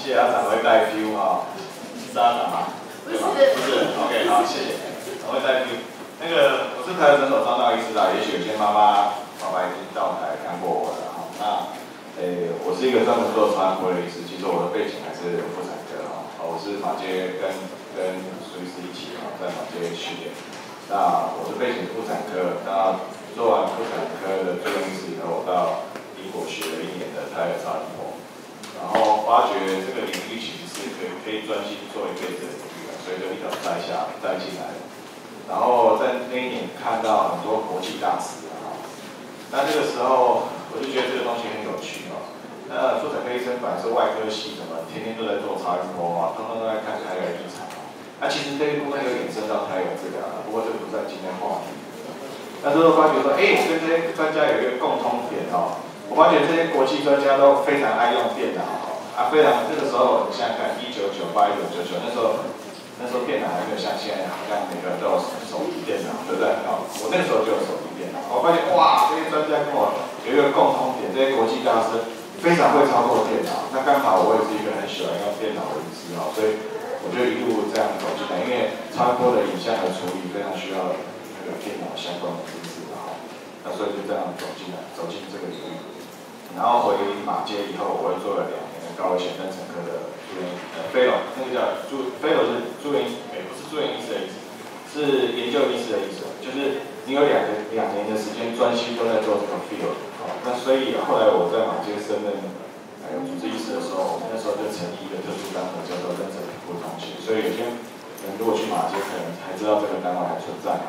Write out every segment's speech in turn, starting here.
谢阿长会带 feel 哈，是阿长吗？对吧？不是 ，OK， 好，谢谢。长会带 feel。那个我是台北诊所张道医师啦，也许有些爸爸已经到台看过我了哈。那我是一个专门做超音波的医师，其实我的背景还是妇产科哈。我是马街跟苏医师一起在马街训练。那我的背景是妇产科，那做完妇产科的住院医师以后，我到英国学了1年的胎儿超音波，然后发觉这个领域其实是可以专心做一辈子的领域，所以就一条带进来了。然后在那一年看到很多国际大师啊，那这个时候我就觉得这个东西很有趣哦。那妇产科医生本来是外科系，什么天天都在做超音波啊，通通都在看胎儿异常。那其实这一部分有衍生到胎儿治疗了，不过这个不是今天话题。那之后发觉说，我跟这些专家有一个共通点哦，我发觉这些国际专家都非常爱用电脑非常这个时候你想想看，1998、1999那时候电脑还没有像现在好像每个人都有手提电脑，对不对？我那个时候就有手提电脑，我发现哇，这些专家跟我有一个共通点，这些国际大师非常会操作电脑。那刚好我也是一个很喜欢用电脑的医师所以我就一路这样走进来，因为超音波的影像的处理非常需要那个电脑相关的知识那所以就这样走进这个领域。然后回马街以后，我又做了2年的高危险妊娠科的住院fellow，那个叫fellow是住院不是住院医师的意思，是研究医师的意思，就是你有2年的时间专心都在做这个 field。那所以后来我在马街升任主治医师的时候，那时候就成立一个特殊单位叫做妊娠评估中心，所以有些人如果去马街，可能还知道这个单位还存在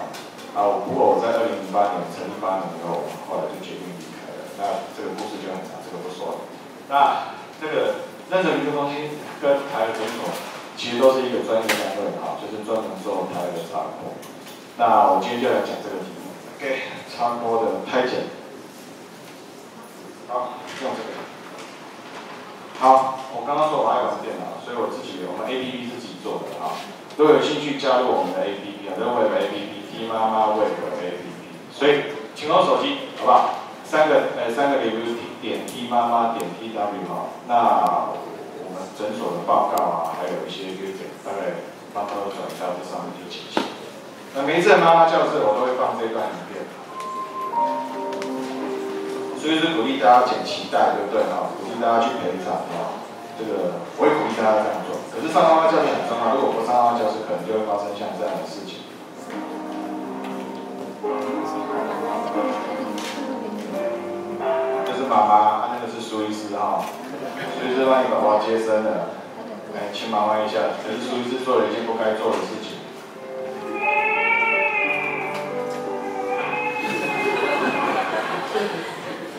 不过我在2008年成立8年以后，后来就决定离开了。那这个故事就很长，这个不说了。那这个妊娠评估中心跟台儿诊所其实都是一个专业单位就是专门做胎儿的超音波。那我今天就来讲这个题目 ，OK， 超音波的胎检。好，用这个。好，我刚刚说我爱玩电脑，所以我们 APP 自己做的如果有兴趣加入我们的 APP 任何的 APP。妈妈为何 APP， 所以请用手机，好不好？3个review 点 T 妈妈点 TW 那我们诊所的报告还有一些约点，大概帮他们转到这上面去进行。那每一次的妈妈教室我都会放这段影片，所以是鼓励大家减期待，对不对鼓励大家去陪产这个我也鼓励大家这样做。可是上妈妈教室很重要，如果不上妈妈教室，可能就会发生像这样的事情。这是妈妈，那个是苏医师苏医师帮你宝宝接生了，亲妈妈一下。可是苏医师做了一件不该做的事情。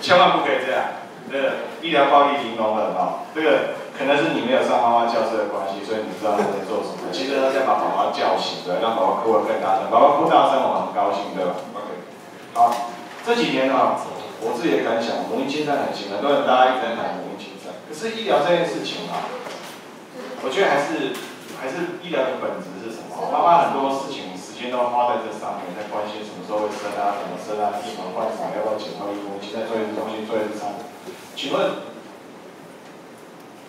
千万不可以这样，这个医疗暴力零容忍这个可能是你没有上妈妈教室的关系，所以你不知道他在做什么。其实他在把宝宝叫醒让宝宝哭得更大声。宝宝哭大声，我们很高兴，对吧 ？OK， 好，这几年我自己的感想，母婴亲善很行，很多人大家一直在谈母婴亲善，可是医疗这件事情我觉得还是医疗的本质是什么？妈妈很多事情时间都花在这上面，在关心什么时候会生怎么生疫苗换什么，要不要检测母亲在做一个中心做一个餐。请问，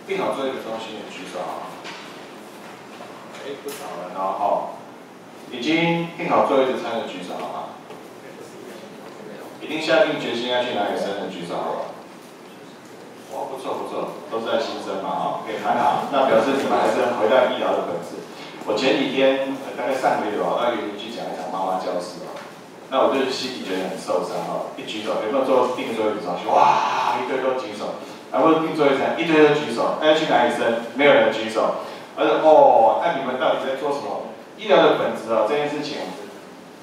病好做一个中心的举手不少人已经定好做一个餐的举手好吗？已经下定决心要去哪里生的举手好了。不错，都是在新生嘛可以很好。那表示你们还是回到医疗的本质。我前几天大概上个月到云林去讲一场妈妈教室那我就心里觉得很受伤一举手，有没有做定做一个手？哇，一堆都举手。然后定做一场，一堆都举手。要去哪里生？没有人举手。那你们到底在做什么？医疗的本质这件事情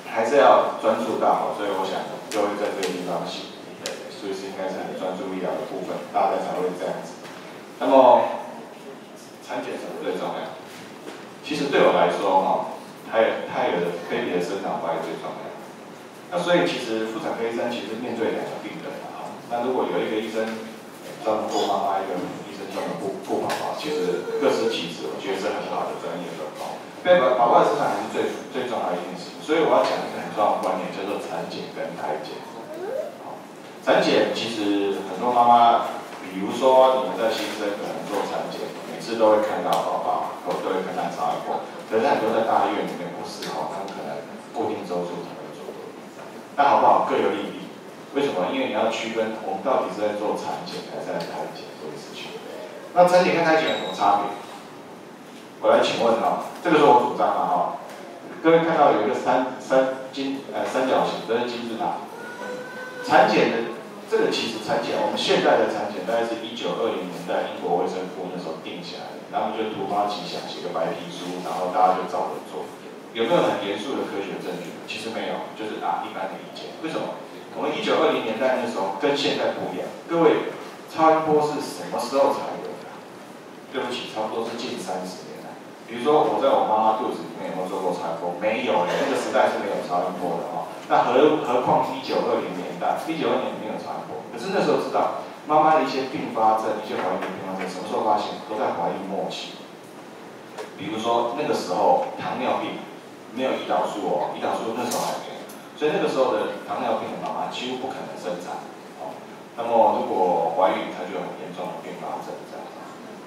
还是要专注到所以我想就会在这个地方所以是应该是很专注医疗的部分，大家才会这样子。那么产检什么最重要？其实对我来说胎儿的 baby 的生长发育最重要。那所以其实妇产科医生其实面对2个病人那如果有一个医生专门顾妈妈，一个医生专门顾宝宝，其实各司其职，我觉得是很好的专业分工。宝宝的生长还是最重要的一件事，所以我要讲一个很重要的观念，叫做产检跟胎检。产检其实很多妈妈，比如说你们在新生可能做产检，每次是都会看到宝宝，都会看到超音波。可是很多在大医院里面不是哦，他们可能固定周数才会做。那好不好？各有利弊。为什么？因为你要区分我们到底是在做产检还是在胎检这个事情。那产检跟胎检有什么差别？我来请问哈，这个是我主张嘛哈。各位看到有一个三角形，这是金字塔。产检的这个其实产检，我们现在的产检大概是1920年代英国卫生部那时候定下来的，然后就突发奇想写个白皮书，然后大家就照着做。有没有很严肃的科学证据？其实没有，就是一般的意见。为什么？我们1920年代那时候跟现在不一样。各位，超音波是什么时候才有的？对不起，差不多是近30年来。比如说我在我妈妈肚子里面有没有做过超音波？没有那个时代是没有超音波的哦。那何况1920年代，1920年没有超音波。可是那时候知道妈妈的一些并发症，一些怀孕的并发症，什么时候发现？都在怀孕末期。比如说那个时候糖尿病没有胰岛素哦，胰岛素那时候还没有，所以那个时候的糖尿病的妈妈几乎不可能生产哦。那么如果怀孕，她就有很严重的并发症这样子。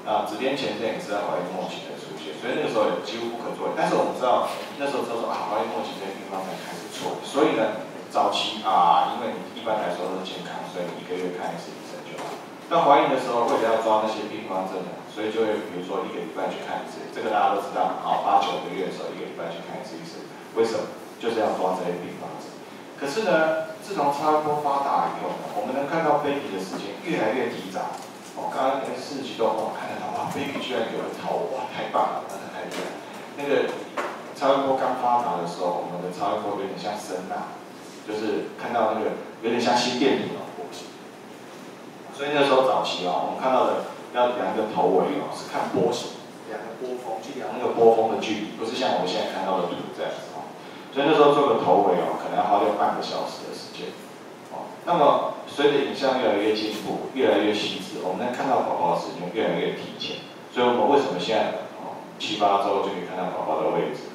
那子痫前症也是在怀孕末期才出现，所以那个时候也几乎不可做。但是我们知道那时候知道说怀孕末期这些并发症开始错，所以呢，早期因为你一般来说都是健康，所以你1个月看一次医生就好。那怀孕的时候，为了要抓那些并发症呢，所以就会比如说1个礼拜去看一次，这个大家都知道，8、9个月的时候1个礼拜去看一次医生，为什么？就是要抓这些并发症。可是呢，自从超音波发达以后呢，我们能看到 baby 的时间越来越提早。刚刚那个40几度看得到baby 居然有了头，哇，太棒了，真的太厉害。那个超音波刚发达的时候，我们的超音波有点像声呐，就是看到那个有点像心电图的波形。所以那时候早期我们看到的要量个头围是看波形，量个波峰，去量那个波峰的距离，不是像我们现在看到的图这样子所以那时候做个头围可能要花掉半个小时的时间。那么随着影像越来越进步，越来越细致，我们能看到宝宝的时间越来越提前。所以我们为什么现在7、8周就可以看到宝宝的位置，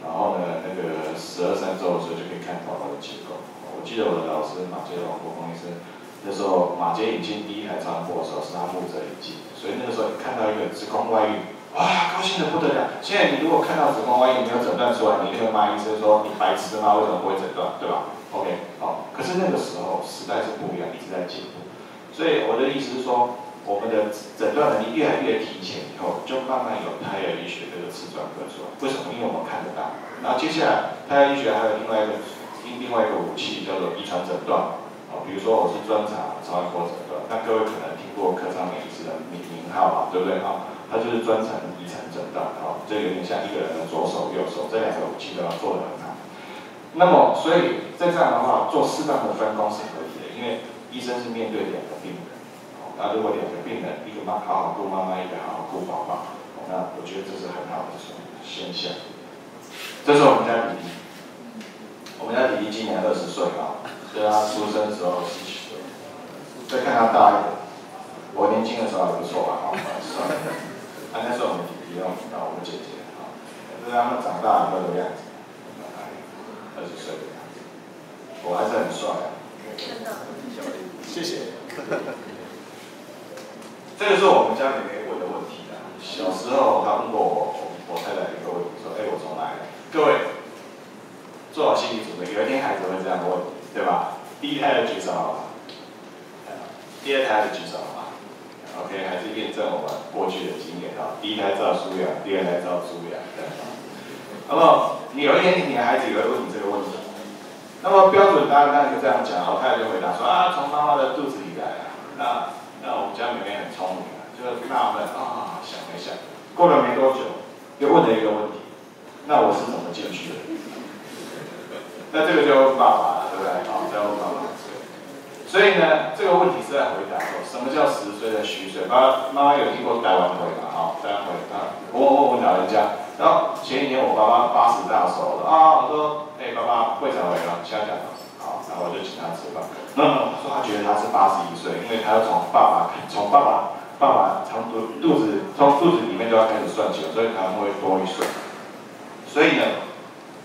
然后呢，那个12、13周的时候就可以看宝宝的结构。我记得我的老师马杰龙国峰医生，那时候马杰引进第1台超音波的时候是他负责引进，所以那个时候你看到一个子宫外孕，哇，高兴得不得了。现在你如果看到子宫外孕没有诊断出来，你就会骂医生说你白痴吗？为什么不会诊断，对吧？OK， 可是那个时候时代是不一样，一直在进步，所以我的意思是说，我们的诊断能力越来越提前以后，就慢慢有胎儿医学这个次专科出来。为什么？因为我们看得到。然后接下来胎儿医学还有另外一个武器叫做遗传诊断。比如说我是专查超音波诊断，那各位可能听过科昌美医师的名号嘛，对不对他就是专长遗传诊断这有点像一个人的左手右手，这2个武器都要做得很好。那么，所以在这样的话，做适当的分工是可以的，因为医生是面对2个病人，那如果2个病人，一个好好顾妈妈，一个好好顾宝宝，那我觉得这是很好的现象。这是我们家弟弟，我们家弟弟今年20岁所以他出生的时候17岁，再看他大一点，我年轻的时候还不错那时候我们弟弟我们姐姐就是他们长大以后的样子。20岁的样子，我还是很帅真的，谢谢。这个是我们家妹妹问的问题小时候她问过我太太一个问题，说：“我从哪来？”各位做好心理准备，有一天孩子会这样问你，对吧？第1胎的举手好吗？第2胎的举手好吗 ？OK， 还是验证我们过去的经验第1胎照书养，第2胎照猪养，那么你有一天你的孩子也会问你这个问题，那么标准答案当然就这样讲，我太太就回答说从妈妈的肚子里来那我们家妹妹很聪明就纳闷想了一下，过了没多久又问了一个问题，那我是怎么进去的？那这个就要问爸爸了，对不对？就要问爸爸。所以呢，这个问题是在回答说，什么叫10岁的虚岁？妈妈有听过台湾回嘛？台湾回我老人家。然后前几天我爸爸80大寿了我说爸爸会长回了，下讲了，然后我就请他吃饭。他说他觉得他是81岁，因为他要从爸爸从肚子里面就要开始算起，所以可能会多1岁。所以呢，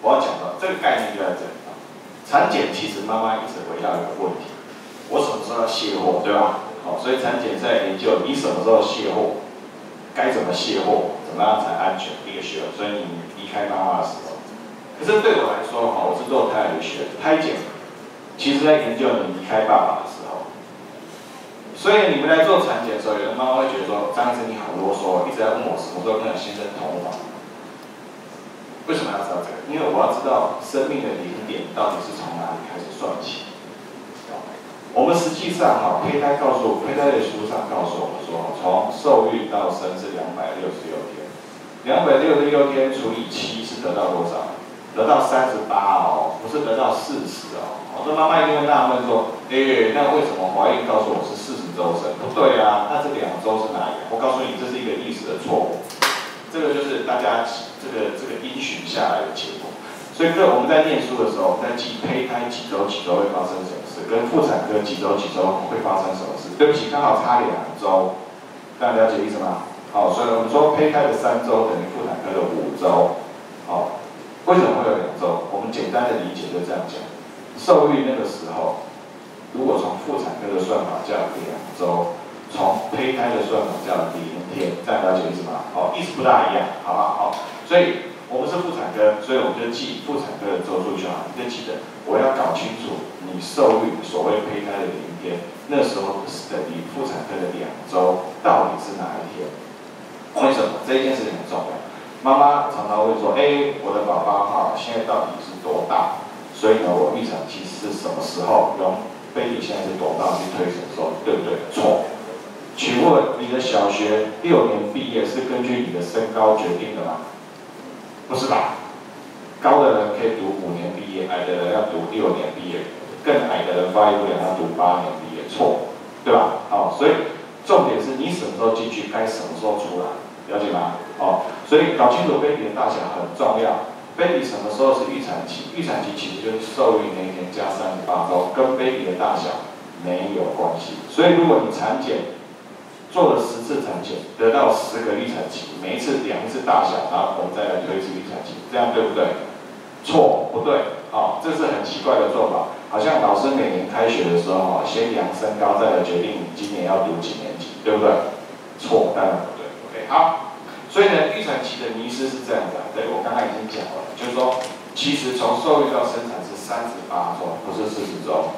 我要讲到这个概念就在这里产检其实妈妈一直围绕一个问题。我什么时候要卸货，对吧？所以产检在研究你什么时候卸货。该怎么卸货，怎么样才安全一个学。所以你离开妈妈的时候，可是对我来说哈，我是做胎儿学的，胎检其实在研究你离开爸爸的时候。所以你们来做产检的时候，有的妈妈会觉得说，张医生你好啰嗦，一直在问我什么时候跟你先生同房。为什么要知道这个？因为我要知道生命的零点到底是从哪里开始算起。我们实际上哈，胚胎的书上告诉我们说，从受孕到生是266天，266天除以7是得到多少？得到38哦，不是得到40哦。我说妈妈一定会纳闷说，那为什么怀孕告诉我是40周生？不对啊，那这2周是哪里？我告诉你，这是一个历史的错误。这个就是大家这个因循下来的结果。所以我们在念书的时候，我们在记胚胎几周会发生什么事，跟妇产科几周会发生什么事。对不起，刚好差2周，大家了解意思吗？好，所以我们说胚胎的3周等于妇产科的5周。好，为什么会有2周？我们简单的理解就这样讲：受孕那个时候，如果从妇产科的算法叫2周。从胚胎的算法叫0天，这样了解意思吗？哦，意思不大一样，好不好？好，所以我们是妇产科，所以我们就记妇产科的周数就好。你就记得，我要搞清楚你受孕所谓胚胎的0天，那时候是等于妇产科的2周，到底是哪一天？为什么？这一件事情很重要。妈妈常常会说，我的宝宝哈，现在到底是多大？所以呢，我预产期是什么时候？用 baby 现在是多大去推什么时候？对不对？错。请问你的小学6年毕业是根据你的身高决定的吗？不是吧？高的人可以读5年毕业，矮的人要读6年毕业，更矮的人发育不良要读8年毕业，错，对吧？好，所以重点是你什么时候进去，该什么时候出来，了解吗？好，所以搞清楚 baby 的大小很重要。baby 什么时候是预产期？预产期其实就是受孕那一天加38周，跟 baby 的大小没有关系。所以如果你产检做了10次产检，得到10个预产期，每一次量一次大小，然后我们再来推一次预产期，这样对不对？错，不对，这是很奇怪的做法。好像老师每年开学的时候，先量身高，再来决定你今年要读几年级，对不对？错，当然不对。OK， 好，所以呢，预产期的迷失是这样子啊。对，我刚刚已经讲了，就是说，其实从受孕到生产是38周，不是40周。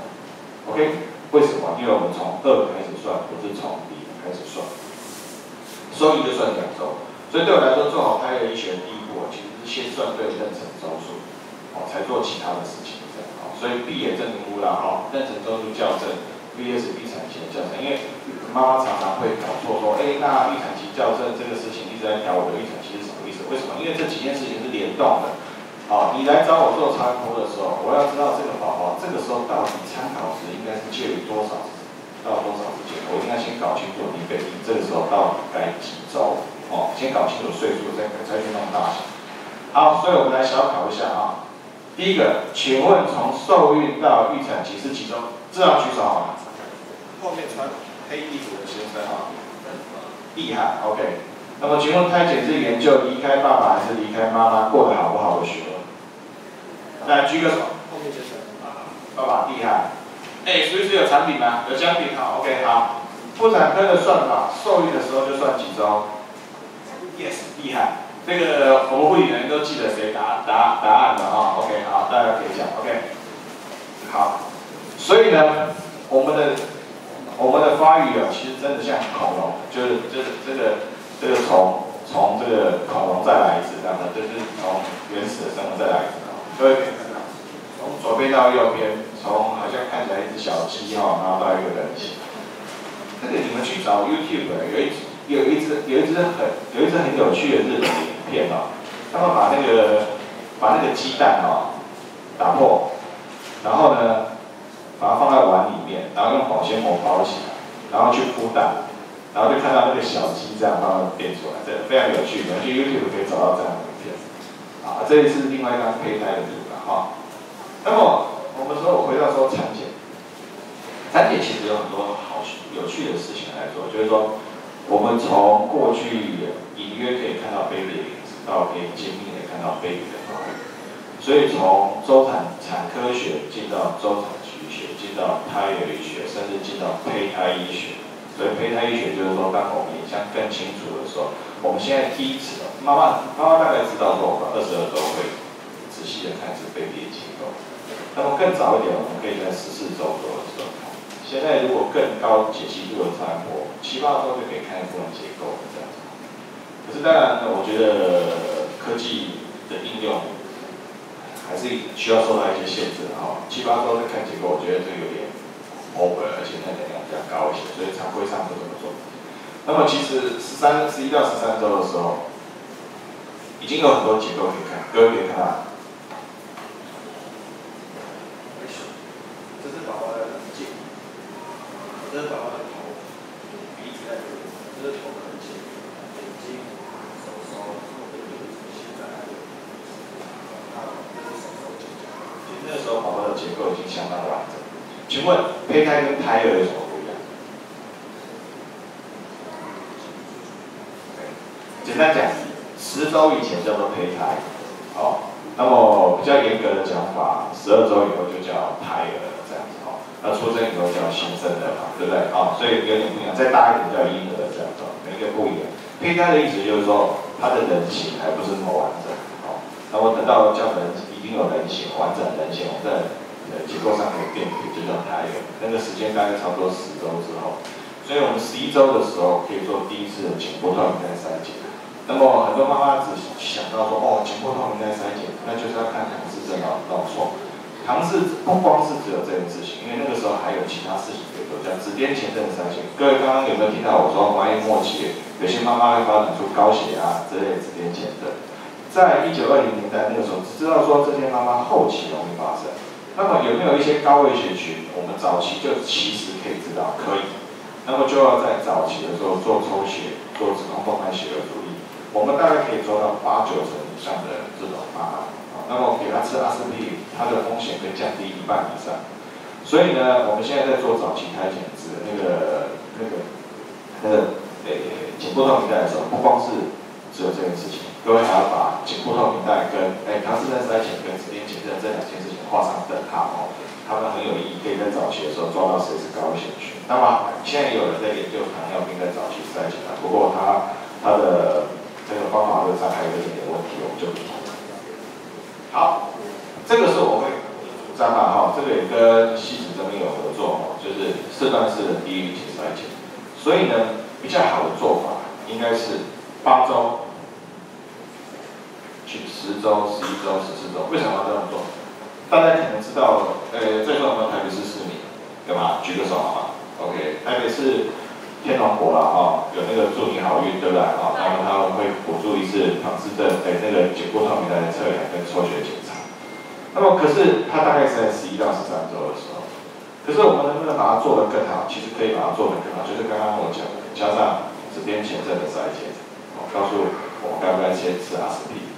OK， 为什么？因为我们从2开始算，不是从0开始算，受孕就算2周，所以对我来说，做好胎儿医学的第一步，其实是先算对妊娠周数，才做其他的事情，这样。所以闭眼证明污啦，妊娠周数校正 ，VS 预产期的校正，因为妈妈常常会搞错说，那预产期校正这个事情一直在调我的预产期是什么意思？为什么？因为这几件事情是联动的。你来找我做超音波的时候，我要知道这个宝宝这个时候到底参考值应该是介于多少到多少之间，我应该先搞清楚你这个时候到底该几周，先搞清楚岁数，再去弄大小。好，所以我们来小考一下啊。第一个，请问从受孕到预产期是几周？至少举手好吗？后面穿黑衣服的先生啊，厉害 ，OK。那么请问胎检是研究离开爸爸还是离开妈妈过得好不好的学问？来举个手，后面先生，爸爸厉害。随时有产品吗？有奖品好 ，OK 好。妇产科的算法，受孕的时候就算几周 ？Yes， 厉害。这个我们护理人都记得谁答案了哈 ，OK 好，大家可以讲 OK。好，所以呢，我们的发育其实真的像恐龙，就是这个从这个恐龙再来一次，这样的，就是从原始的生物再来一次。各位可以看到，从左边到右边，从好像看起来一只小鸡然后到一个人形。那个你们去找 YouTube 有一只很有趣的日本影片他们把那个鸡蛋打破，然后呢把它放在碗里面，然后用保鲜膜包起来，然后去孵蛋，然后就看到那个小鸡这样慢慢变出来，这非常有趣。你们去 YouTube 可以找到这样的影片。这也是另外一张胚胎的图了那么我们回到产检，产检其实有很多有趣的事情来做，就是说我们从过去隐约可以看到 baby 的影子，到可以精密的看到 baby 的发育，所以从产科学进到周产期学，进到胎儿医学，甚至进到胚胎医学，所以胚胎医学就是说，当我们影像更清楚的时候，我们现在第一次，妈妈大概知道说，我们22周会仔细的看是 baby 的结构。那么更早一点，我们可以在14周左右的时候看。现在如果更高解析度的超音波，7、8周就可以看出来结构这样子。可是当然，我觉得科技的应用还是需要受到一些限制哈。7、8周再看结构，我觉得这有点 over， 而且那能量比较高一些，所以常规上不这么做。那么其实11到13周的时候，已经有很多结构可以看，各位可以看到。这是宝宝的颈，这是宝宝的头，鼻子在这里，这是头的颈，眼睛、手、现在还有，这是手颈。其实那时候宝宝的结构已经相当完整。请问胚胎跟胎儿有什么不一样？简单讲，10周以前叫做胚胎，哦，那么比较严格的讲法，12周以后就叫胎儿这样子哦。那出生以后叫新生儿嘛，对不对？哦，所以有点不一样。再大一点叫婴儿这样子，每一个不一样。胚胎的意思就是说，它的人形还不是那么完整，哦。那么等到叫人已经有人形，完整人形，我们在结构上可以辨别，就叫胎儿。那个时间大概差不多10周之后，所以我们11周的时候可以做第一次的颈部透明带筛检。那么很多妈妈只想到说，哦，颈部透明带筛检，那就是要看唐氏症啊，弄错。唐氏不光是只有这件事情，因为那个时候还有其他事情可以做，叫子癜前症的筛检。各位刚刚有没有听到我说怀孕末期，有些妈妈会发展出高血压之类的子癜前症？在1920年代那个时候，只知道说这些妈妈后期容易发生。那么有没有一些高危险群？我们早期就其实可以知道，可以。那么就要在早期的时候做抽血，做子宫动脉血儿阻力，我们大概可以做到8、9成以上的这种妈妈。那么给她吃阿司匹林，她的风险可以降低1半以上。所以呢，我们现在在做早期胎检指那个颈部透明带的时候，不光是只有这件事情，各位还要把颈部透明带跟唐氏症筛检跟子癜前症这2件事情画上等号哦。他们很有意义，可以在早期的时候抓到谁是高危险群。那么现在有人在研究糖尿病在早期筛检了，不过它的这个方法论上还有一点点问题，我们就不谈。好，这个是我会主张嘛哈，这个也跟西子这边有合作哦，就是四段式的第一期筛检。所以呢，比较好的做法应该是8周去10周、11周、14周。为什么要这样做？大家可能知道，最后有没有台北市市民？有吗？举个手好吗 ？OK， 台北市天龙国啦哈，有那个祝你好运，对不对？哈，然后他们会补助一次唐氏症那个颈部透明带的测量跟抽血检查。那么可是它大概是在11到13周的时候，可是我们能不能把它做得更好？其实可以把它做得更好，就是刚刚我讲的，加上子癜前症的筛检，告诉我们该不该先吃阿司匹林。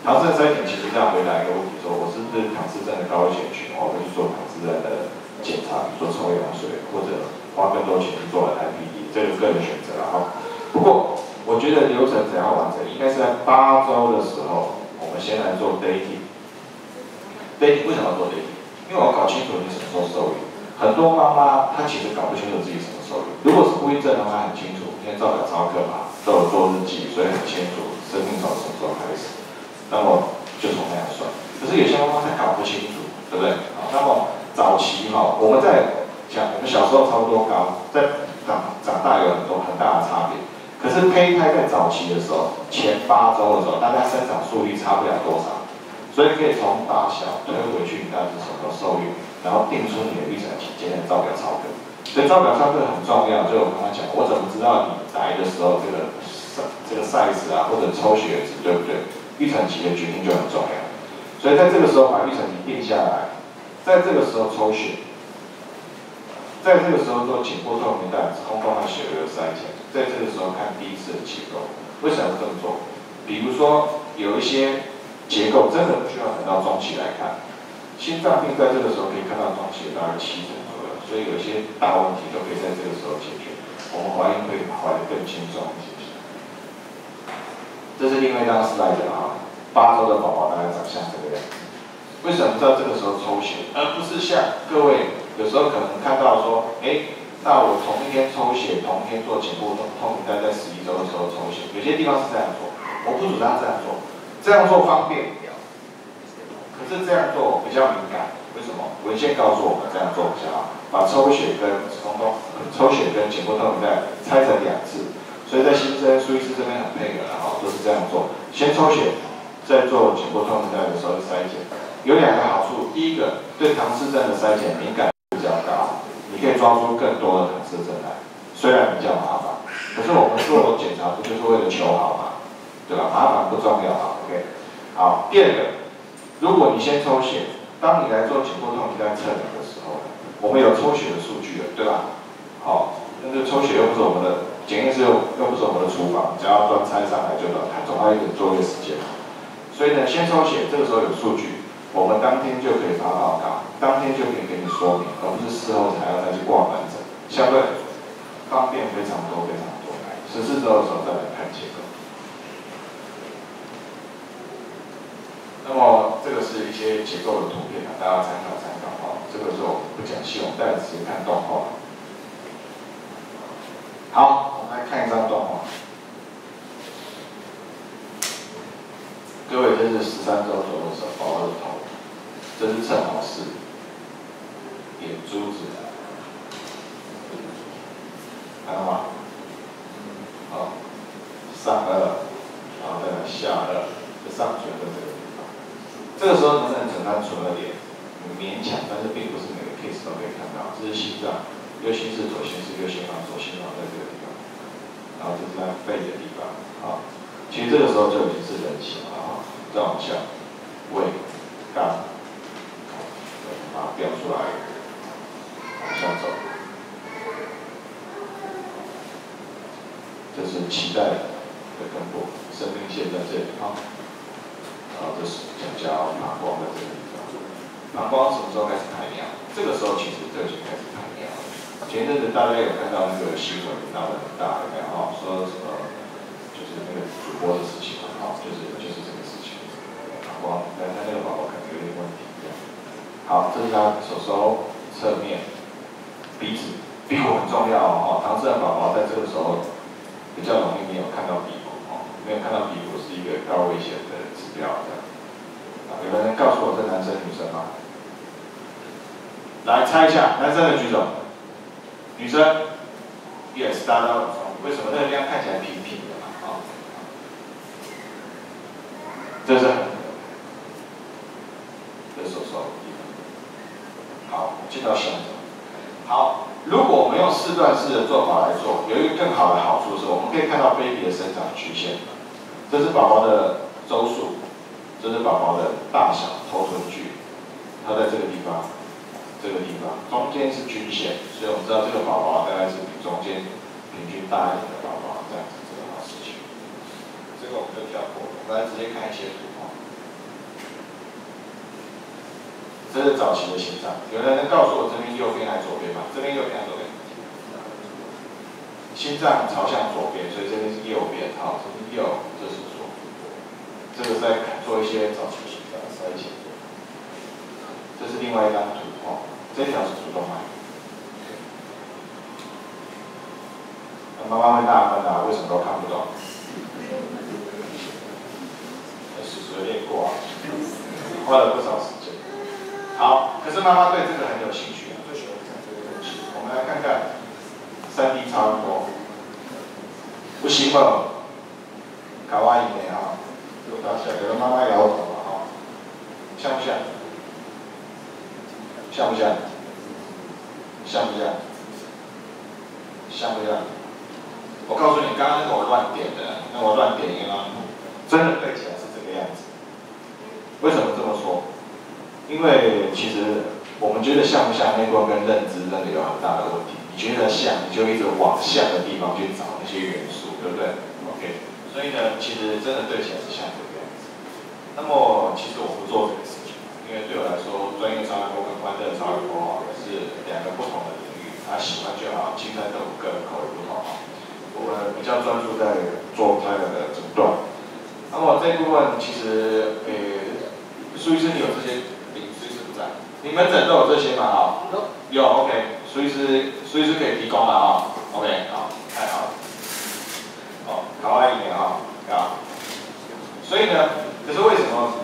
唐氏症筛检其实这样回答一个问题，说我是不是唐氏症的高危险群，我会去做唐氏症的检查，比如说抽羊水，或者花更多钱去做 IPD， 这个个人选择啦哈。不过我觉得流程怎样完成，应该是在8周的时候，我们先来做 dating。dating 为什么要做 dating？ 因为我搞清楚你什么时候受孕。很多妈妈她其实搞不清楚自己什么受孕。如果是不孕症的话，很清楚，因为照表操课嘛，都有做日记，所以很清楚生命从什么时候开始。那么就从那样算，可是有些妈妈她搞不清楚，对不对？好，那么早期哈，我们在讲我们小时候差不多高，在长大有很大的差别。可是胚胎在早期的时候，前8周的时候，大家生长速率差不了多少，所以可以从大小推回去，你大概是什么时候受孕，然后定出你的预产期，接着照表操课。所以照表操课很重要，就我刚刚讲，我怎么知道你来的时候这个 size 啊，或者抽血值对不对？预产期的决定就很重要，所以在这个时候把预产期定下来，在这个时候抽血，在这个时候做颈部透明带、子宫动脉血流的筛检，在这个时候看第一次的结构。为什么要这么做？比如说有一些结构真的不需要等到中期来看，心脏病在这个时候可以看到中期大概7成左右，所以有一些大问题都可以在这个时候解决。我们怀孕会怀得更轻松一些。这是另外一张 slide 啊，8周的宝宝大概长像这个样子。为什么在这个时候抽血，而不是像各位有时候可能看到说，那我同一天抽血，同一天做颈部透明带，在11周的时候抽血，有些地方是这样做，我不主张这样做，这样做方便，可是这样做比较敏感，为什么？文献告诉我们这样做比较好，把抽血跟颈部透明带拆成2次，所以在新生苏医师这边很配合的哈，都是这样做，先抽血，再做颈部透明带的时候筛检，有2个好处，第一个对唐氏症的筛检敏感度比较高，你可以抓出更多的唐氏症来，虽然比较麻烦，可是我们做检查不就是为了求好吗？对吧？麻烦不重要啊 ，OK。好，第2个，如果你先抽血，当你来做颈部透明带测量的时候，我们有抽血的数据了，对吧？好，但是抽血又不是我们的检验室又不是我们的厨房，只要端菜上来就能看，总要一点作业时间。所以呢，先抽血，这个时候有数据，我们当天就可以发报告，当天就可以给你说明，而不是事后才要再去挂门诊，相对方便非常多非常多。14周的时候再来看结果。那么这个是一些结构的图片啊，大家参考参考哈。这个是我们不讲细，我们待会直接看动画。好，我们来看一张动画。各位，这是13周左右的时候，宝宝的头，这是正好是眼珠子，看到吗？好，上颚，然后再来下颚，这上唇的这个地方。这个时候能不能诊断唇腭裂？勉强，但是并不是每个 case 都可以看到。这是心脏，右心室、左心室、右心房、左心房在这个地方，然后这是在肺的地方，啊，其实这个时候就已经是人形了啊。再往下，胃、肝，把它标出来，往下走。这是脐带的根部，生命线在这里啊。然后这是角角膀胱在这个地方。膀胱什么时候开始排尿？这个时候其实就已经开始排尿了。前阵子大家有看到那个新闻闹得很大，有没有？说什么就是那个主播的事情嘛，就是这个事情。但他那个宝宝可能有点问题，这样。好，这是他手侧面，鼻子很重要哦。唐氏症宝宝在这个时候比较容易没有看到鼻骨哦，没有看到鼻骨是一个高危险的指标。这样。有人告诉我这男生女生吗？来猜一下，男生的举手，女生 ，yes， 大家都很聪明。为什么那个地方看起来平平的嘛？啊、哦，这是很。手的地方。好，进到下一种。好，如果我们用4段式的做法来做，有一个更好的好处是，我们可以看到 baby 的生长曲线。这是宝宝的周数，这是宝宝的大小，头臀距，它在这个地方，中间是均线，所以我们知道这个宝宝大概是比中间平均大一点的宝宝，这样子这个好事情。这个我们就跳过了，我们来直接看一些图。这是早期的心脏，有人能告诉我这边右边还是左边吗？这边右边还是左边？心脏朝向左边，所以这边是右边，好，这是右，这是左。这个在做一些早期心脏筛检。这是另外一张图哦，这条是主动脉。妈妈会纳闷啊，为什么都看不懂？随便过啊，花了不少时间。好，可是妈妈对这个很有兴趣啊，最喜欢看这个东西。我们来看看3D 超音波，不行吗？卡哇伊的哈，有大小，有的妈妈摇头了哈，像不像？像不像？像不像？像不像？我告诉你，刚刚那个我乱点的，那我乱点一个吗？真的对起来是这个样子。为什么这么说？因为其实我们觉得像不像那个跟认知真的有很大的问题。你觉得像，你就一直往像的地方去找那些元素，对不对 ？OK。所以呢，其实真的对起来是像这个样子。那么其实我不做这个事情，因为对我来说，专业超音波跟欢乐超音波是2个不同的领域。他喜欢就好，青菜豆腐个人口味不同。我们比较专注在做胎儿的诊断。那么这一部分其实，苏医生你有这些。你们诊都有这些吗？好，有 OK。苏医师可以提供了哈。OK， 好，太好了。哦，卡哇伊一点哈，好。所以呢，可是为什么？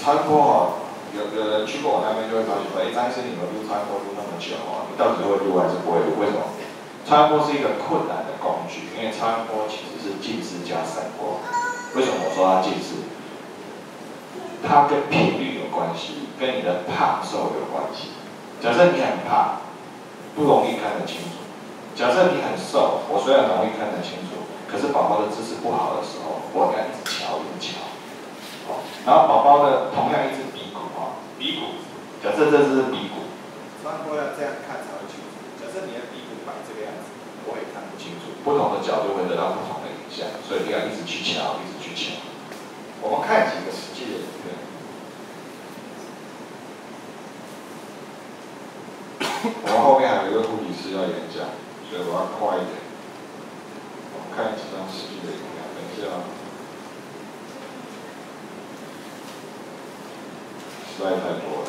超音波哈，有人去过我那边就会发现说，张医师你们录超音波录那么久哦，你到底会录还是不会录？为什么？超音波是一个困难的工具，因为超音波其实是近视加散波。为什么我说它近视？它跟频率有关系，跟你的胖瘦有关系。假设你很胖，不容易看得清楚；假设你很瘦，我虽然容易看得清楚，可是宝宝的姿势不好的时候，我要一直瞧，一直瞧。然后宝宝的同样一只鼻骨啊，鼻骨，假设这只是鼻骨，超音波要这样看才会清楚。假设你的鼻骨摆这个样子，我也看不清楚。不同的角度会得到不同的影响，所以你要一直去瞧，一直去瞧。我们看几个实际的影片。我们后面还有一个护理师要演讲，所以我要快一点。我们看几张实际的影片，等一下。实在太多了。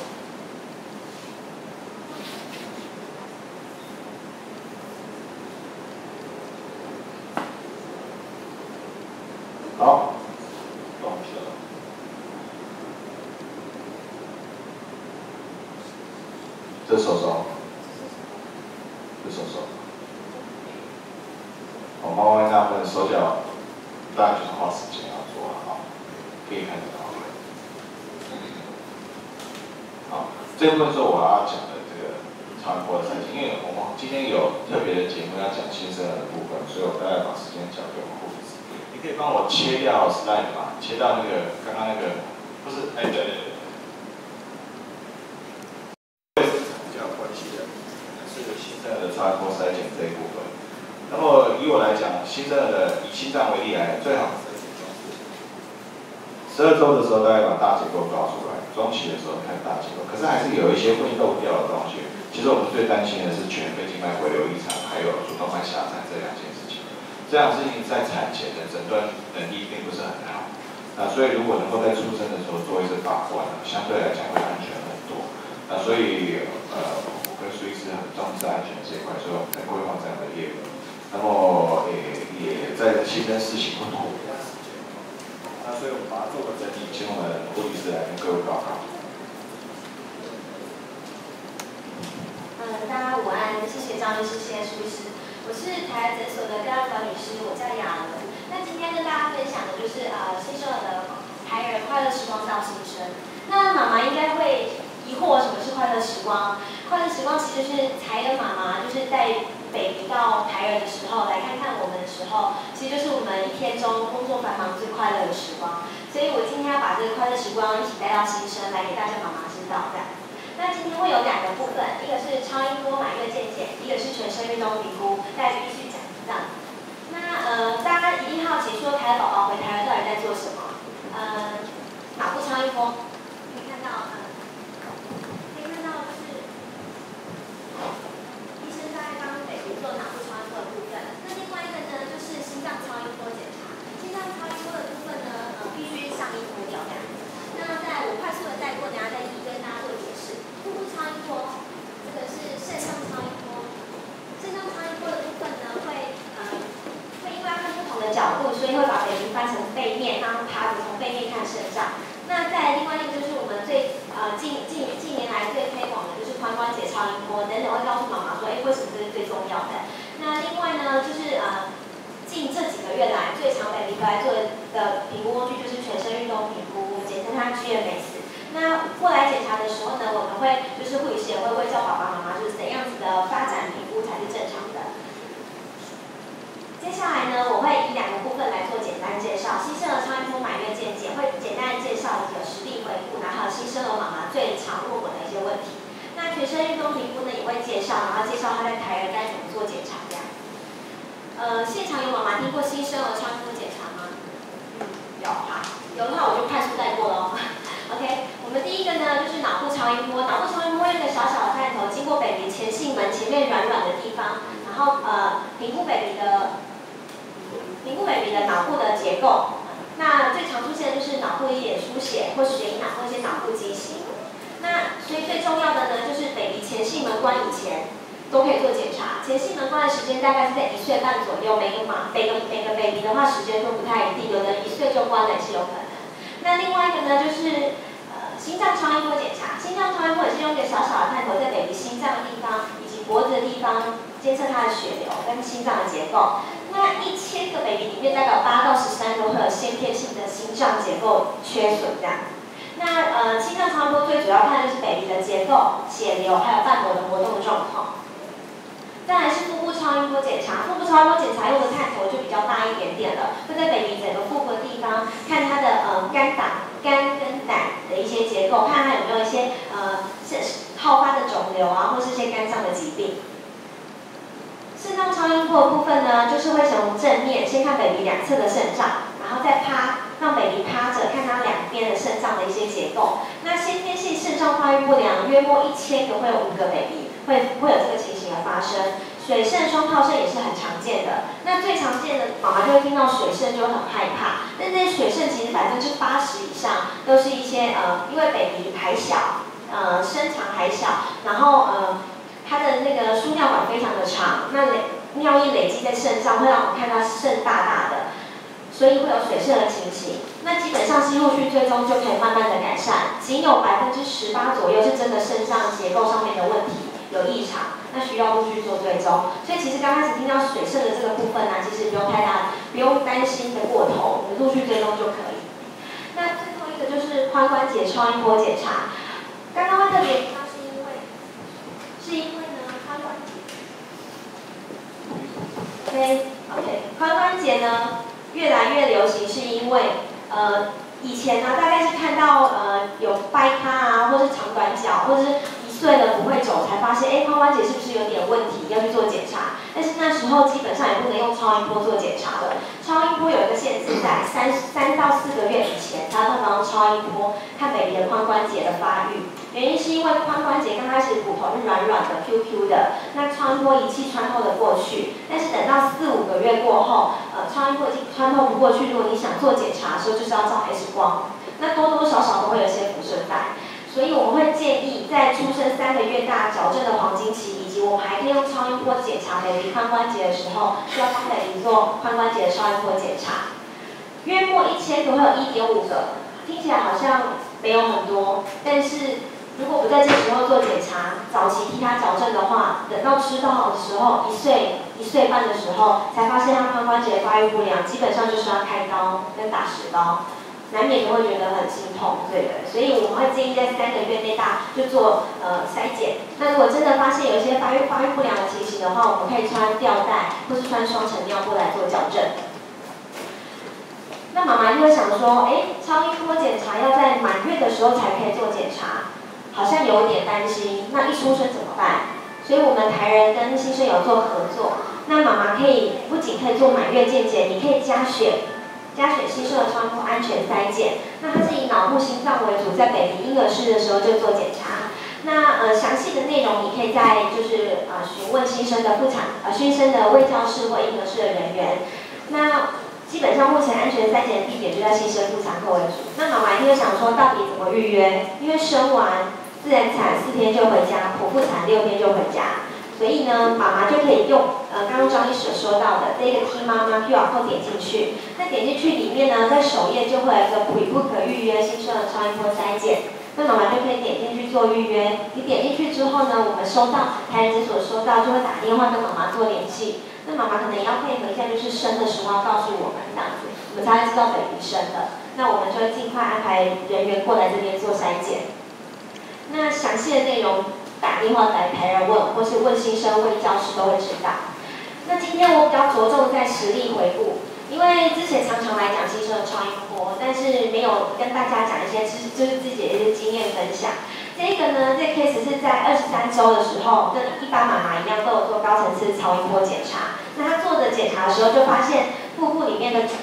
好，放下。这手手，这手手。我慢慢让他们手脚，大概就是花时间要做了哈，可以看得到。好，这部分是我要讲的这个超音波的赛事，因为我们今天有特别的节目要讲新生儿的部分，所以我大概把时间交给我们护理师。你可以帮我切掉 slide 吗？切到那个刚刚那个，不是，对。比较有关系的是新生儿的超音波筛检这一部分。那么以我来讲，新生儿的以心脏为例来，最好12周的时候大概把大结构抓出来，中期的时候看大结构，可是还是有一些会漏掉的东西。其实我们最担心的是全肺静脉回流异常，还有主动脉狭窄这两件事情。这样的事情在产前的诊断能力并不是很好。所以如果能够在出生的时候做一次把关，相对来讲会安全很多。所以我跟苏医师很重视安全这一块，所以我们在规划这样的业务。那么也在新生事情不同。所以我们把它做个整理，请我们护理师来跟各位报告。大家午安，谢谢张医师，谢谢苏医师。我是台诊所的个案管理师，我叫雅文。那今天跟大家分享的就是新生儿的孩儿快乐时光到新生。那妈妈应该会疑惑什么是快乐时光？快乐时光其实就是才儿妈妈就是带baby到胎儿的时候来看看我们的时候，其实就是我们一天中工作繁忙最快乐的时光。所以我今天要把这个快乐时光一起带到新生，来给大家妈妈知道这样。那今天会有2个部分，一个是超音波满月健检，一个是全身运动评估，大家必须讲这样。那大家一定好奇说，胎儿宝宝回胎儿到底在做什么？脑部超音波，可以看到就是医生在帮baby做脑部超音波的部分。那另外一个呢，就是心脏超音波检查。心脏超音波的部分呢，必须上音波表达。那在我快速的带过，等下再一一跟大家做解释。腹部超音波，这个是肾上超音波。肾上超音波的部分呢，会因为要看不同的角度，所以会把baby翻成背面，让他趴着从背面看肾脏。那再另外一个就是我们近年来最推广的就是髋关节超音波，等等会告诉妈妈说，为什么这是最重要的？那另外呢，就是近这几个月来最常baby来做的评估工具就是全身运动评估，简称它 GMS。那过来检查的时候呢，我们会就是护理师也会教爸爸妈妈就是怎样子的发展评估才是正常的。接下来呢，我会以2个部分来做简单介绍。新生儿超音波满月健检会简单介绍一个实地回顾，然后新生儿妈妈最常问我的一些问题。那全身运动评估呢也会介绍，然后介绍他在胎儿该怎么做检查这样。现场有妈妈听过新生儿超音波检查吗？有，好，有的话我就快速带过了。OK， 我们第一个呢就是脑部超音波。脑部超音波用一个小小的探头经过baby前囟门前面软软的地方，然后评估 baby 的脑部的结构。那最常出现的就是脑部一点出血，或是原因脑部一些脑部畸形。那所以最重要的呢，就是baby前囟门关以前，都可以做检查。前性能发的时间大概是在1岁半左右，每个 baby 的话时间都不太一定，有的1岁就关了也是有可能。那另外一个呢就是心脏超音波检查，心脏超音波也是用一个小小的探头在 baby 心脏的地方以及脖子的地方监测它的血流跟心脏的结构。那1000个 baby 里面大概有8到13个会有先天性的心脏结构缺损这样。那心脏超音波最主要看的就是 baby 的结构、血流还有瓣膜的活动的状况。再来是腹部超音波检查，腹部超音波检查用的探头就比较大一点点了，会在 baby 整个腹部的地方看它的肝跟胆的一些结构，看它有没有一些好发的肿瘤啊，或是一些肝脏的疾病。肾脏超音波的部分呢，就是会从正面先看 baby 两侧的肾脏，然后再让 baby 趴着看它两边的肾脏的一些结构。那先天性肾脏发育不良，约莫1000个会有5个 baby 会有这个情形的发生。水肾、双套肾也是很常见的。那最常见的，妈妈就会听到水肾就会很害怕。但这些水肾其实80%以上都是一些因为 baby 还小，身长还小，然后它的那个输尿管非常的长，那尿液累积在肾上，会让我们看到肾大大的，所以会有水肾的情形。那基本上是陆续追踪就可以慢慢的改善，仅有18%左右是真的肾上结构上面的问题有异常，那需要陆续做追踪。所以其实刚开始听到水肾的这个部分呢，其实不用担心的过头，我们陆续追踪就可以。那最后一个就是髋关节超音波检查，刚刚会特别提到是因为呢髋关节 OK 髋关节呢越来越流行，是因为以前呢大概是看到有掰咖啊，或是长短脚，或者是1岁了不会走，才发现髋关节是不是有点问题，要去做检查。但是那时候基本上也不能用超音波做检查的，超音波有一个限制在3到4个月以前才有办法用超音波看 baby 的髋关节的发育。原因是因为髋关节刚开始骨头是软软的 QQ 的，那超音波仪器穿透的过去，但是等到4、5个月过后，超音波已经穿透不过去，如果你想做检查的时候，就是要照 X 光，那多多少少都会有一些辐射带。所以我们会建议在出生3个月大矫正的黄金期，以及我们还可以用超音波检查 baby 髋关节的时候，就要帮 baby 做髋关节的超音波检查。约莫1000个会有1.5个，听起来好像没有很多，但是如果不在这时候做检查，早期替他矫正的话，等到吃到好的时候，1岁半的时候，才发现他髋关节发育不良，基本上就是要开刀跟打石膏。难免都会觉得很心痛，对的，所以我们会建议在3个月内大就做筛检。那如果真的发现有一些发育不良的情形的话，我们可以穿吊带或是穿双层尿布来做矫正。那妈妈就会想说，超音波检查要在满月的时候才可以做检查，好像有点担心。那一出生怎么办？所以我们台人跟新生有做合作。那妈妈不仅可以做满月健检，你可以加选新生儿超音波安全筛检，那它是以脑部、心脏为主，在 baby 婴儿室的时候就做检查。那详细的内容你可以在询问新生的卫教室或婴儿室的人员。那基本上目前安全筛检的地点就在新生妇产科为主。那妈妈一定会想说，到底怎么预约？因为生完自然产4天就回家，剖腹产6天就回家。所以呢，妈妈就可以用刚刚张医师说到的这个 T 妈妈 QR code 点进去，那点进去里面呢，在首页就会有一个不可预约新生儿超音波筛检，那妈妈就可以点进去做预约。你点进去之后呢，我们台人诊所收到就会打电话跟妈妈做联系。那妈妈可能也要配合一下，就是生的时候要告诉我们这样子，我们才会知道 baby 生的。那我们就会尽快安排人员过来这边做筛检。那详细的内容，打电话来台人问，或是问新生卫教师都会知道。那今天我比较着重在实例回顾，因为之前常常来讲新生的超音波，但是没有跟大家讲一些就是自己的一些经验分享。这个呢，这 case 是在23周的时候，跟一般妈妈一样都有做高层次超音波检查。那他做的检查的时候，就发现腹部里面的肿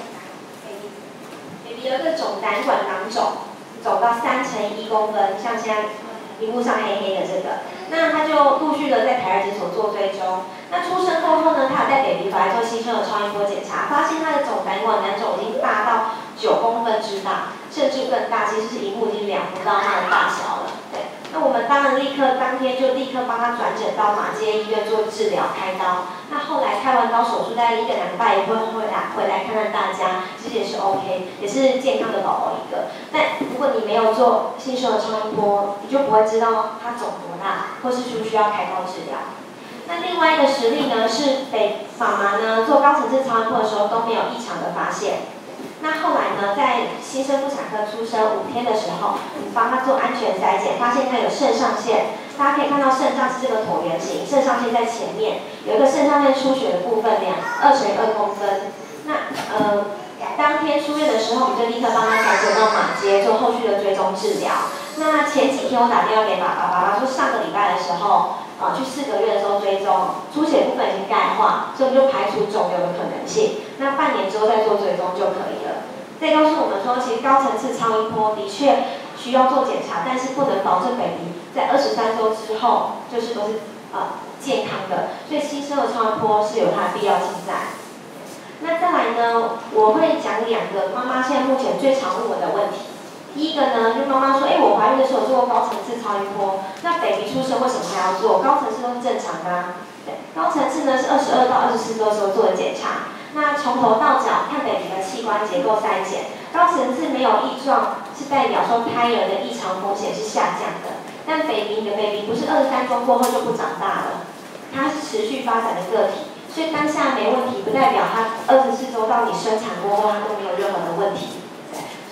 ，baby 有一个总胆管囊肿，走到3乘1公分，像现在荧幕上黑黑的这个，那他就陆续的在台儿诊所做追踪。那出生过后呢，他有带 baby 回来做新生儿超音波检查，发现他的总胆管囊肿已经大到9公分之大，甚至更大，其实是荧幕已经量不到它的大小了。对，那我们当然当天就立刻帮他转诊到马偕医院做治疗开刀。那后来开完刀手术大概1个2个拜也会回来看看大家，其实也是 OK， 也是健康的宝宝一个。但如果你没有做新生儿超音波，你就不会知道它肿多大，或是需不需要开刀治疗。那另外一个实例呢，是妈妈呢做高层次超音波的时候都没有异常的发现。那后来呢，在新生妇产科出生5天的时候，我们帮他做安全筛检，发现他有肾上腺。大家可以看到肾脏是这个椭圆形，肾上腺在前面，有一个肾上腺出血的部分2×2公分。那当天出院的时候，我们就立刻帮他转诊到马偕做后续的追踪治疗。那前几天我打电话给爸爸说上个礼拜的时候，去4个月的时候追踪，出血部分已经钙化，所以我们就排除肿瘤的可能性。那半年之后再做追踪就可以了。这告诉我们说，其实高层次超音波的确需要做检查，但是不能保证 baby 在23周之后都是健康的，所以新生儿超音波是有它的必要性在。那再来呢，我会讲2个妈妈现在目前最常问我的问题。第一个呢，就妈妈说，我怀孕的时候做过高层次超音波，那 baby 出生为什么还要做？高层次都是正常的啊。对，高层次呢是22到24周的时候做的检查。那从头到脚看 baby 的器官结构筛检，高层次没有异状，是代表说胎儿的异常风险是下降的。但你的 baby 不是23周过后就不长大了，它是持续发展的个体，所以当下没问题，不代表它24周到你生产过后它都没有任何的问题。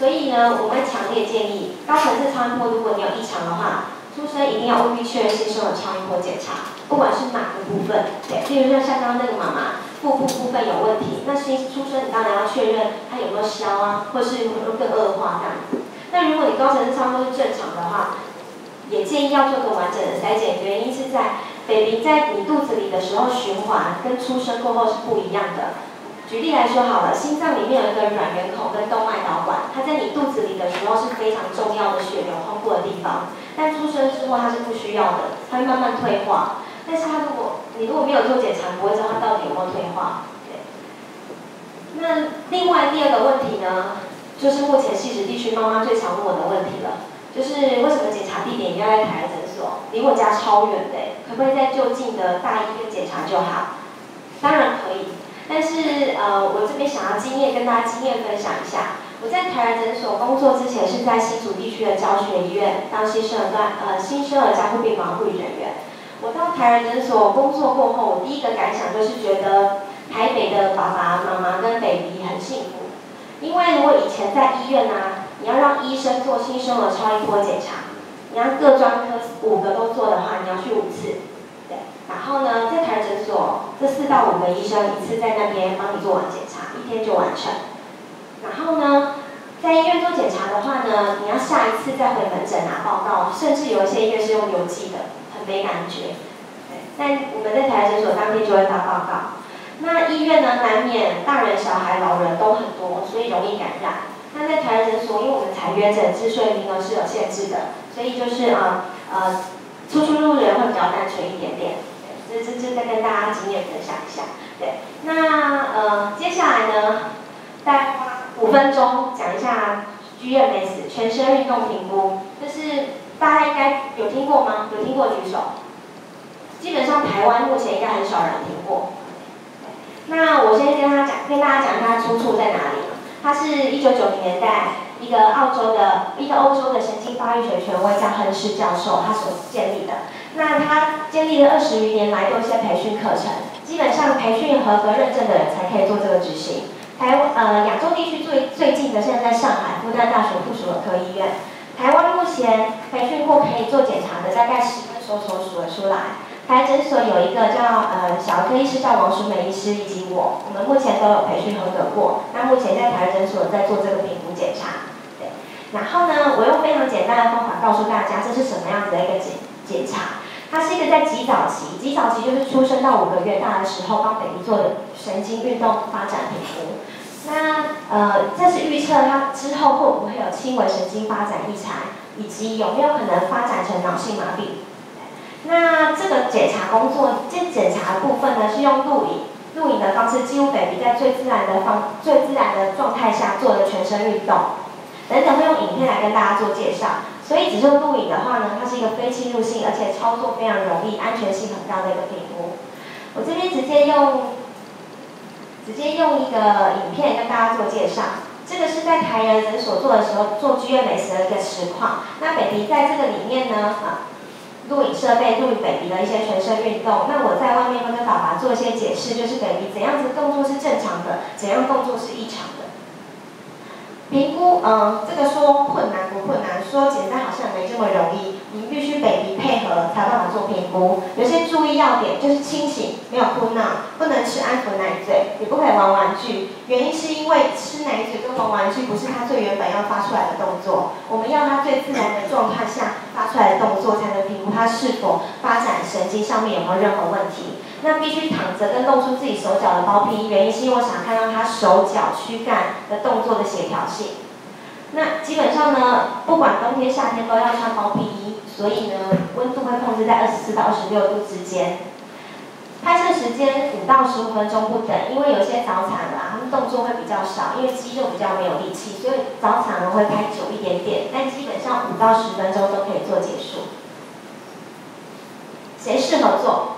所以呢，我们强烈建议高层次超音波，如果你有异常的话，出生一定要务必确认新生儿超音波检查，不管是哪个部分，对，例如像刚刚那个妈妈腹部部分有问题，那新出生你当然要确认它有没有消啊，或是有没有更恶化这样子。那如果你高层次超音波是正常的话，也建议要做个完整的筛检，原因是在 baby 在你肚子里的时候循环跟出生过后是不一样的。举例来说好了，心脏里面有一个软圆孔跟动脉导管，它在你肚子里的时候是非常重要的血流通过的地方，但出生之后它是不需要的，它会慢慢退化。但是你如果没有做检查，不会知道它到底有没有退化。对。那另外第2个问题呢，就是目前汐止地区妈妈最常问我的问题了，就是为什么检查地点一定要在台诊所，离我家超远的，可不可以在就近的大医院检查就好？当然可以。但是我这边想要跟大家经验分享一下。我在台儿诊所工作之前是在新竹地区的教学医院当新生儿加护病房护理人员。我到台儿诊所工作过后，我第一个感想就是觉得台北的爸爸妈妈跟 baby 很幸福，因为如果以前在医院你要让医生做新生儿超音波检查，你要各专科5个都做的话，你要去5次。然后呢，在台诊所，这4到5个医生一次在那边帮你做完检查，1天就完成。然后呢，在医院做检查的话呢，你要下一次再回门诊拿报告，甚至有一些医院是用邮寄的，很没感觉。但我们在台诊所当天就会发报告。那医院呢，难免大人、小孩、老人都很多，所以容易感染。那在台诊所，因为我们采约诊制，所以名额是有限制的，所以就是出入人会比较单纯一点点。这再跟大家经验分享一下。对，那接下来呢，大概花5分钟讲一下 GMS 全身运动评估，就是大家应该有听过吗？有听过举手。基本上台湾目前应该很少人听过。那我先跟大家讲一下出处在哪里。它是1990年代一个欧洲的神经发育学权威叫亨氏教授他所建立的。那他建立了20余年来都有一些培训课程，基本上培训合格认证的人才可以做这个执行。亚洲地区最近的现在在上海复旦大学附属儿科医院。台湾目前培训过可以做检查的大概10分手数得出来。台诊所有一个叫小儿科医师叫王淑美医师以及我们目前都有培训合格过。那目前在台诊所在做这个评估检查。对，然后呢，我用非常简单的方法告诉大家这是什么样子的一个检查。它是一个在极早期就是出生到5个月大的时候帮 baby 做的神经运动发展评估。那这是预测它之后会不会有轻微神经发展异常，以及有没有可能发展成脑性麻痹。那这个检查的部分呢，是用录影的方式，记录 baby 在最自然的状态下做的全身运动。等等会用影片来跟大家做介绍。所以指数录影的话呢，它是一个非侵入性，而且操作非常容易、安全性很高的一个评估。我这边直接用一个影片跟大家做介绍。这个是在台人诊所做的时候做 GMS 的一个实况。那 baby 在这个里面呢，录影设备录影 baby 的一些全身运动。那我在外面会跟爸爸做一些解释，就是 baby 怎样子动作是正常的，怎样动作是异常的。评估，这个说困难不困难，说简单好像没这么容易。你必须 baby 配合才办法做评估。有些注意要点就是清醒，没有哭闹，不能吃安抚奶嘴，也不可以玩玩具。原因是因为吃奶嘴跟玩玩具不是他最原本要发出来的动作，我们要他最自然的状态下发出来的动作，才能评估他是否发展神经上面有没有任何问题。那必须躺着跟露出自己手脚的包皮，原因是因为我想看到他手脚躯干的动作的协调性。那基本上呢，不管冬天夏天都要穿包皮衣，所以呢，温度会控制在24到26度之间。拍摄时间5到15分钟不等，因为有些早产他们动作会比较少，因为肌肉比较没有力气，所以早产会拍久一点点，但基本上5到10分钟都可以做结束。谁适合做？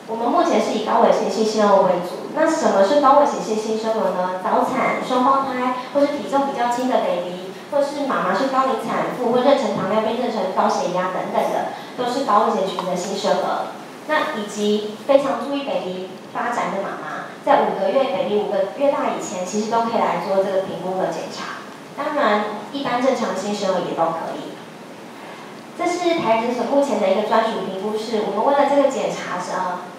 我们目前是以高危险性新生儿为主。那什么是高危险性新生儿呢？早产、双胞胎，或是体重比较轻的 baby， 或是妈妈是高龄产妇，或妊娠糖尿病、妊娠高血压等等的，都是高危险群的新生儿。那以及非常注意 baby 发展的妈妈，在5个月 baby 5个月大以前，其实都可以来做这个评估和检查。当然，一般正常新生儿也都可以。这是台人诊所目前的一个专属评估室，我们为了这个检查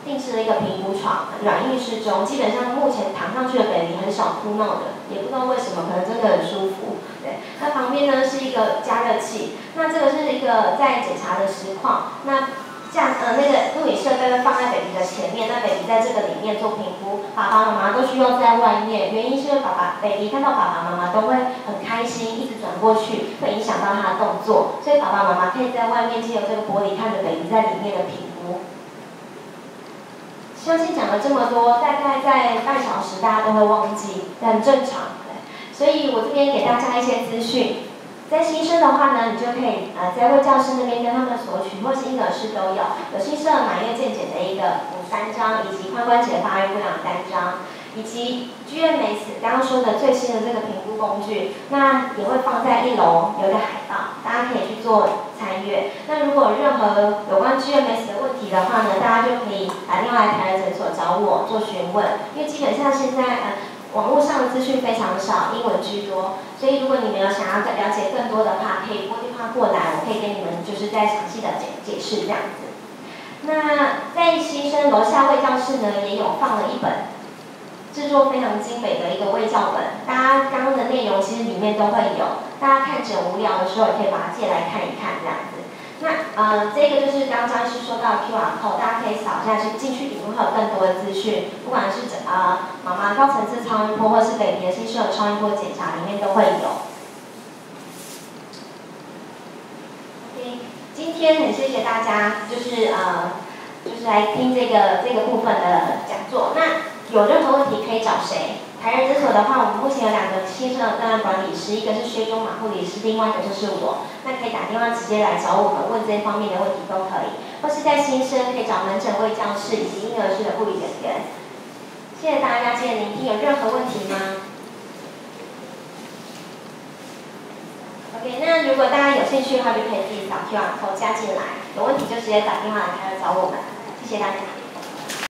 定制了一个评估床，软硬适中。基本上目前躺上去的 baby 很少哭闹的，也不知道为什么，可能真的很舒服。对，它旁边呢是一个加热器，那这个是一个在检查的实况。那那个录影设备会放在 baby 的前面，那 baby 在这个里面做评估，爸爸妈妈都需要在外面，原因是因为baby 看到爸爸妈妈都会很开心，一直转过去，会影响到他的动作，所以爸爸妈妈可以在外面借由这个玻璃看着 baby 在里面的评估。相信讲了这么多，大概在半小时大家都会忘记，很正常。所以我这边给大家一些资讯。在新生的话呢，你就可以在卫教室那边跟他们索取，或是婴儿室都有新生儿满月健检的一个3张，以及髋关节发育不良3张，以及 GMS 刚刚说的最新的这个评估工具，那也会放在1楼有一个海报，大家可以去做参阅。那如果有任何有关 GMS 的问题的话呢，大家就可以打电话来台人诊所找我做询问，因为基本上现在网络上的资讯非常少，英文居多，所以如果你们有想要了解更多的话，可以拨电话过来，我可以跟你们就是再详细的解释这样子。那在新生楼下卫教室呢，也有放了一本制作非常精美的一个卫教本，大家刚刚的内容其实里面都会有，大家看诊无聊的时候也可以把它借来看一看这样子。那这个就是刚刚张医师说到的 QR code， 大家可以扫下去，进去里面会有更多的资讯，不管是妈妈高层次超音波，或是 baby 的新生儿超音波检查，里面都会有。OK， 今天很谢谢大家，就是来听这个部分的讲座。那有任何问题可以找谁？台人诊所的话，我们目前有2个新生儿个案管理师，一个是薛中马护理师，另外一个就是我。那可以打电话直接来找我们问这方面的问题都可以，或是在新生可以找门诊卫教室以及婴儿室的护理人员。谢谢大家今天聆听，有任何问题吗 ？OK， 那如果大家有兴趣的话，就可以自己扫 QR code 加进来，有问题就直接打电话来台找我们。谢谢大家。